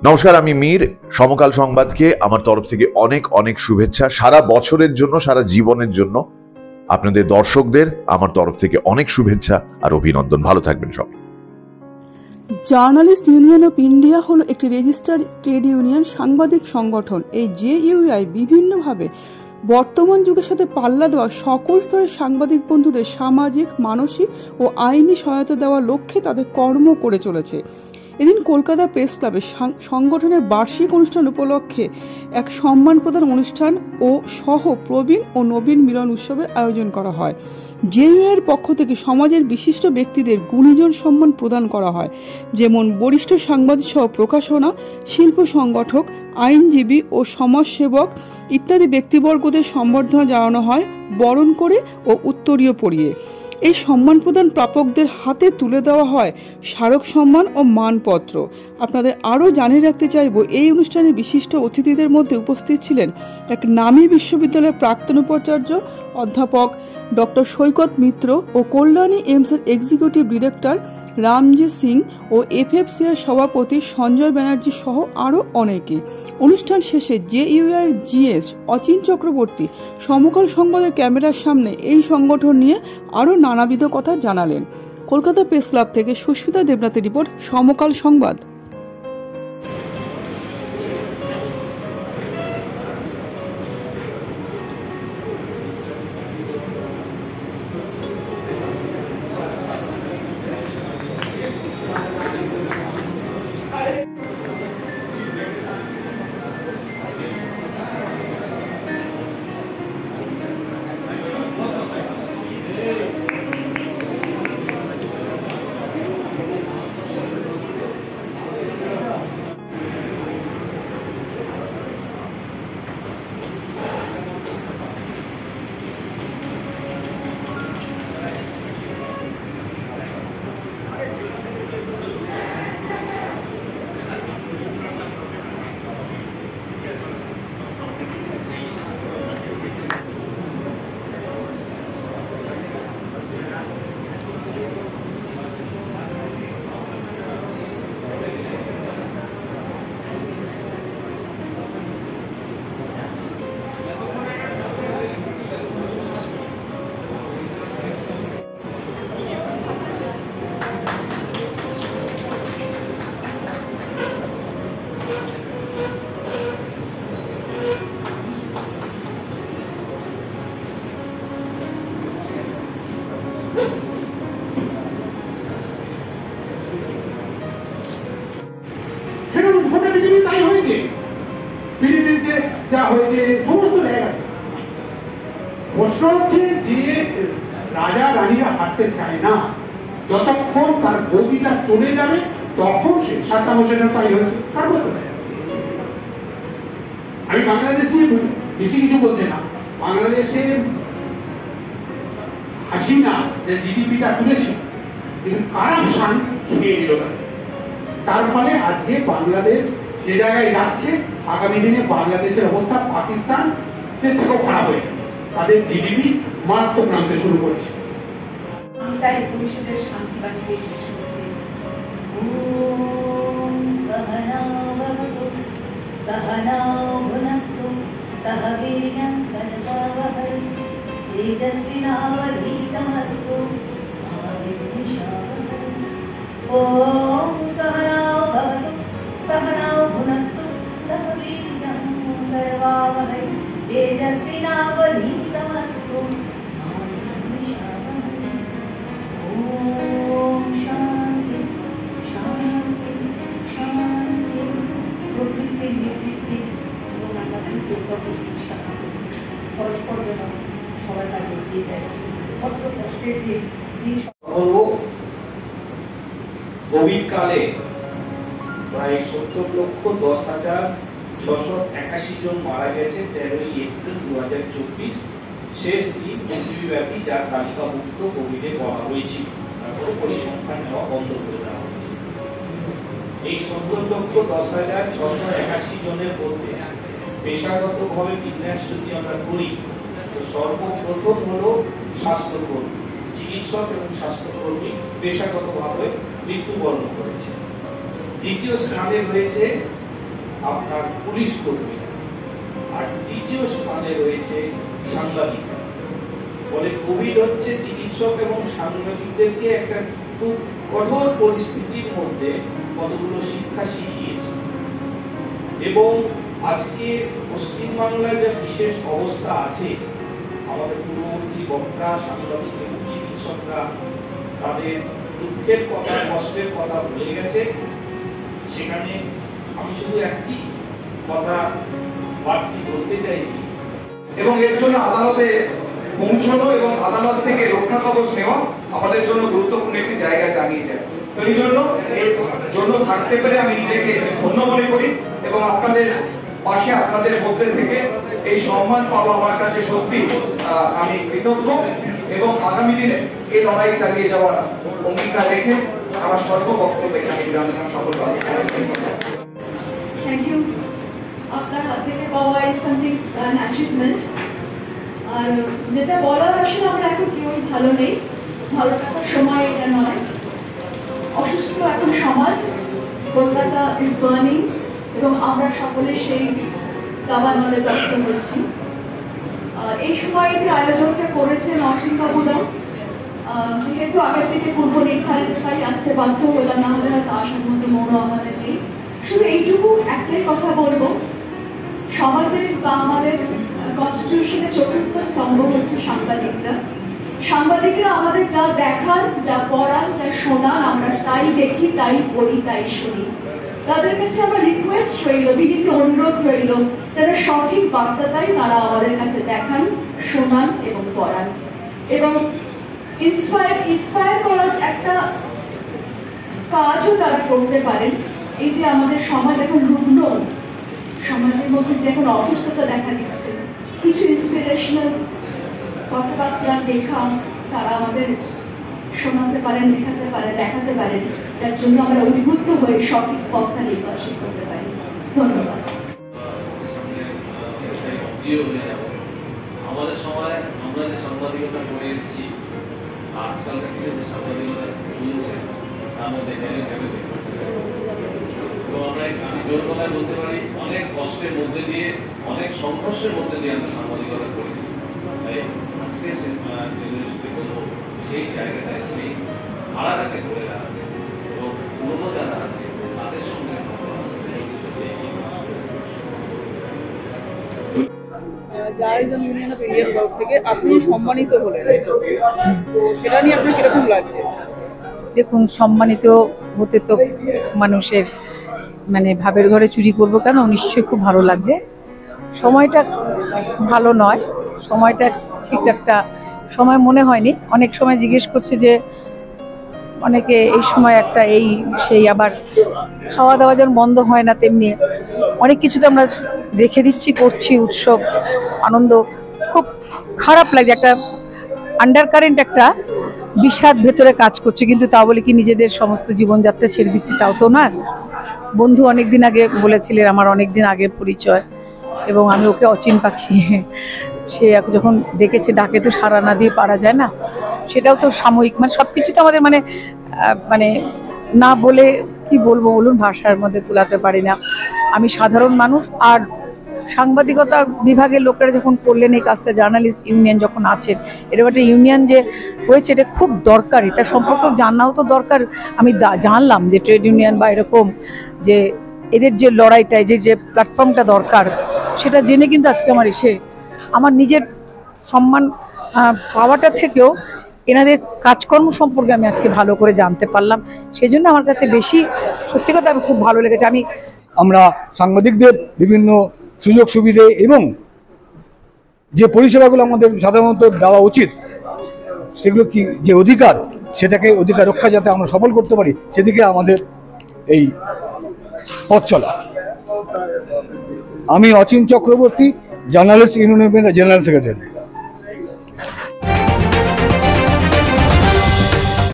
নমস্কার, আমি মীর। সমকাল সংবাদকে আমার তরফ থেকে অনেক অনেক শুভেচ্ছা। সারা বছরের জন্য, সারা জীবনের জন্য আপনাদের দর্শকদের আমার তরফ থেকে অনেক শুভেচ্ছা আর অভিনন্দন। ভালো থাকবেন সবাই। জার্নালিস্ট ইউনিয়ন অফ ইন্ডিয়া হলো একটি রেজিস্টার্ড ট্রেড ইউনিয়ন সাংবাদিক সংগঠন। এই জেইউআই বিভিন্নভাবে বর্তমান যুগের সাথে পাল্লা দেওয়া সকল স্তরের সাংবাদিক বন্ধুদের সামাজিক, মানসিক ও আইনি সহায়তা দেওয়ার লক্ষ্যে তাদের কর্ম করে চলেছে। এদিন কলকাতা প্রেস ক্লাবে সংগঠনের বার্ষিক অনুষ্ঠান উপলক্ষে এক সম্মান প্রদান অনুষ্ঠান ও সহ প্রবীণ ও নবীন মিলন উৎসবের আয়োজন করা হয়। জেইউআইয়ের পক্ষ থেকে সমাজের বিশিষ্ট ব্যক্তিদের গুণীজন সম্মান প্রদান করা হয়, যেমন বরিষ্ঠ সাংবাদিক সহ প্রকাশনা, শিল্প সংগঠক, আইনজীবী ও সমাজসেবক ইত্যাদি ব্যক্তিবর্গদের সম্বর্ধনা জানানো হয় বরণ করে ও উত্তরীয় পরিয়ে। এই সম্মান প্রদান প্রাপকদের হাতে তুলে দেওয়া হয় স্মারক সম্মান ও মানপত্র। আপনাদের আরও জানিয়ে রাখতে চাইব, এই অনুষ্ঠানে বিশিষ্ট অতিথিদের মধ্যে উপস্থিত ছিলেন এক নামী বিশ্ববিদ্যালয়ের প্রাক্তন উপাচার্য অধ্যাপক ডক্টর সৈকত মিত্র ও কল্যাণী এইমসের এক্সিকিউটিভ ডিরেক্টর রামজি সিং ও এফএফসিআই সভাপতি সঞ্জয় ব্যানার্জি সহ আরও অনেকে। অনুষ্ঠান শেষে জেইউআইয়ের জিএস অচিন চক্রবর্তী সমকাল সংবাদের ক্যামেরার সামনে এই সংগঠন নিয়ে আরও নানাবিধ কথা জানালেন। কলকাতা প্রেস ক্লাব থেকে সুস্মিতা দেবনাথের রিপোর্ট, সমকাল সংবাদ। রাজা রানীরা হাঁটতে চায় না, যতক্ষণ তার গদিটা চলে যাবে তখন সে সাদ্দাম হোসেনের তাই হয়েছে সর্বত্র। আমি বাংলাদেশে বেশি কিছু বলতে না, বাংলাদেশে হাসিনা যে জিডিপিটা তুলেছে কিন্তু কারাপশন খেয়ে নিল তার ফলে আজকে বাংলাদেশ যে জায়গায় যাচ্ছে, আগামী দিনে বাংলাদেশের অবস্থা পাকিস্তান থেকেও খারাপ হয়ে যাবে। তাদের জিডিপি মারাত্মক নামতে শুরু করেছে। তাই ভবিষ্যতের শান্তি বাণী দিয়ে শেষ করছি। ওম সহনা ভবতু সহনা ভুনক্তু সহ বীর্যং করবাবহৈ তেজস্বিনাবধীতমস্তু মা বিদ্বিষাবহৈ। ওম সহনা ভবতু সহনা ভুনক্তু সহ বীর্যং করবাবহৈ তেজস্বিনাবধীতমস্তু মা বিদ্বিষাবহৈ। ওম শান্তি শান্তি শান্তি। প্রকৃতির নেতৃত্বে এবং আমাদের পরস্পর যেন সবার কাছে এগিয়ে যায়। কত কষ্টের দিন কোভিড কালে প্রায় 70,10,681 জন মারা গেছে 13 এপ্রিল 2024 শেষ দিন পৃথিবীব্যাপী, যার তালিকাভুক্ত কোভিডে করা হয়েছিল। তারপরে পরিসংখ্যান নেওয়া বন্ধ করে দেওয়া হয়েছে। এই 70,10,681 জনের মধ্যে পেশাগতভাবে বিন্যাস যদি আমরা করি, তো সর্বপ্রথম হলো স্বাস্থ্যকর্মী, চিকিৎসক এবং স্বাস্থ্যকর্মী পেশাগতভাবে মৃত্যুবরণ করেছে। দ্বিতীয় স্থানে রয়েছে আপনার পুলিশ কর্মীরা, আর তৃতীয় স্থানে রয়েছে সাংবাদিকরা। ফলে কোভিড হচ্ছে চিকিৎসক এবং সাংবাদিকদেরকে একটা খুব কঠোর পরিস্থিতির মধ্যে কতগুলো শিক্ষা শিখিয়েছে। এবং আজকে পশ্চিমবাংলায় যে বিশেষ অবস্থা আছে, আমাদের পূর্ববর্তী বক্তা, সাংবাদিক এবং চিকিৎসকরা তাদের দুঃখের কথা, কষ্টের কথা ভুলে গেছে। সেখানে আমি শুধু একটি কথা বাড়তি বলতে চাইছি, এবং এর জন্য আদালতে পৌঁছানো এবং আদালত থেকে রক্ষা কবচ নেওয়া আমাদের জন্য গুরুত্বপূর্ণ একটি জায়গায় দাঁড়িয়ে যায়। তো এই জন্য থাকতে পেরে আমি নিজেকে ধন্য মনে করি এবং আপনাদের পাশে, আপনাদের মধ্যে থেকে এই সম্মান পাওয়া আমার কাছে সত্যি আমি কৃতজ্ঞ, এবং আগামী দিনে এই লড়াই চালিয়ে যাওয়ার অঙ্গীকার রেখে আমার সর্ববক্তব্য এখানে বিরাম দিলাম। সকলকে থ্যাংক ইউ। আপনার হাত থেকে পাওয়া ইজ সামথিং অ্যান অ্যাচিভমেন্ট। আর যেটা বলার আসলে আমরা এখন কেউই ভালো নেই, ভালো থাকার সময় এটা নয়। অসুস্থ এখন সমাজ, কলকাতা ইজ বার্নিং, এবং আমরা সকলে সেই দাবানলে দগ্ধ হয়েছি। এই সময়ে যে আয়োজনটা করেছেন অসীম বাবুরা, যেহেতু আগের থেকে পূর্ব নির্ধারিত আসতে বাধ্য হলাম, না হলে হয়তো আসার মতো মনও আমাদের নেই। শুধু এইটুকু একটাই কথা বলবো, সমাজের বা আমাদের কনস্টিটিউশনের চতুর্থ স্তম্ভ হচ্ছে সাংবাদিকরা। সাংবাদিকরা আমাদের যা দেখান, যা পড়ান, যা শোনান, আমরা তাই দেখি, তাই পড়ি, তাই শুনি। তাদের কাছে আমার রিকোয়েস্ট রইল, বিনীত অনুরোধ রইল, যারা সঠিক বার্তাটাই তারা আমাদের কাছে দেখান, শোনান এবং পড়ান, এবং ইন্সপায়ার করার একটা কাজও তারা করতে পারেন। এই যে আমাদের সমাজ এখন রুগ্ন, সমাজের মধ্যে যে এখন অসুস্থতা দেখা দিচ্ছে, কিছু ইন্সপিরেশনাল কথাবার্তা, লেখা তারা আমাদের শোনাতে পারেন, লেখাতে পারেন, দেখাতে পারেন, যার জন্য আমরা উদ্বুদ্ধ হয়ে সঠিক পথটা নির্বাচন করতে পারি। ধন্যবাদ। আমাদের সময় আমরা যে সাংবাদিকতা করে এসেছি, আজকালকার দিনে যে সাংবাদিকতা চলছে তার মধ্যে এবং আমি জোর কথায় বলতে পারি, অনেক কষ্টের মধ্যে দিয়ে, অনেক সংঘর্ষের মধ্যে দিয়ে আমরা সাংবাদিকতা করেছি। তাই আজকে জেনারেশনকে বলবো সেই জায়গাটায়, সেই ভাড়াটাকে ধরে রাখতে, এবং পুরনো যারা আছে তাদের সঙ্গে জার্নালিজম ইউনিয়ন অফ ইন্ডিয়ার তরফ থেকে আপনি সম্মানিত হলেন, তো সেটা নিয়ে আপনার কিরকম লাগছে? দেখুন, সম্মানিত হতে তো মানুষের মানে ভাবের ঘরে চুরি করবো কেন, নিশ্চয়ই খুব ভালো লাগছে। সময়টা ভালো নয়, সময়টা ঠিক একটা সময় মনে হয়নি। অনেক সময় জিজ্ঞেস করছে যে অনেকে এই সময় একটা এই সেই, আবার খাওয়া দাওয়া যেমন বন্ধ হয় না, তেমনি অনেক কিছুতে আমরা রেখে দিচ্ছি, করছি উৎসব আনন্দ। খুব খারাপ লাগছে, একটা আন্ডার কারেন্ট, একটা বিষাদ ভেতরে কাজ করছে। কিন্তু তা বলে কি নিজেদের সমস্ত জীবনযাত্রা ছেড়ে দিচ্ছি, তাও তো না। বন্ধু অনেক দিন আগে বলেছিলেন, আমার অনেক দিন আগের পরিচয়, এবং আমি ওকে অচিন পাখি, সে যখন ডেকেছে ডাকে তো সাড়া না দিয়ে পারা যায় না। সেটাও তো সাময়িক, মানে সব কিছু তো আমাদের মানে না বলে কি বলবো বলুন, ভাষার মধ্যে কুলাতে পারি না। আমি সাধারণ মানুষ, আর সাংবাদিকতা বিভাগের লোকেরা যখন করলেন এই কাজটা, জার্নালিস্ট ইউনিয়ন যখন আছেন, এরকম একটা ইউনিয়ন যে হয়েছে এটা খুব দরকার, এটা সম্পর্কে জানাও তো দরকার। আমি জানলাম যে ট্রেড ইউনিয়ন বা এরকম যে এদের যে লড়াইটায় যে প্ল্যাটফর্মটা দরকার, সেটা জেনে কিন্তু আজকে আমার এসে আমার নিজের সম্মান পাওয়াটা থেকেও এনাদের কাজকর্ম সম্পর্কে আমি আজকে ভালো করে জানতে পারলাম। সেই জন্য আমার কাছে বেশি সত্যি কথা খুব ভালো লেগেছে। আমরা সাংবাদিকদের বিভিন্ন সুযোগ সুবিধে এবং যে পরিষেবাগুলো আমাদের সাধারণত দেওয়া উচিত, সেগুলো কি যে অধিকার, সেটাকে অধিকার রক্ষা যাতে আমরা সফল করতে পারি, সেদিকে আমাদের এই পথ চলা। আমি অচিন চক্রবর্তী, জার্নালিস্ট ইউনিয়নের জেনারেল সেক্রেটারি।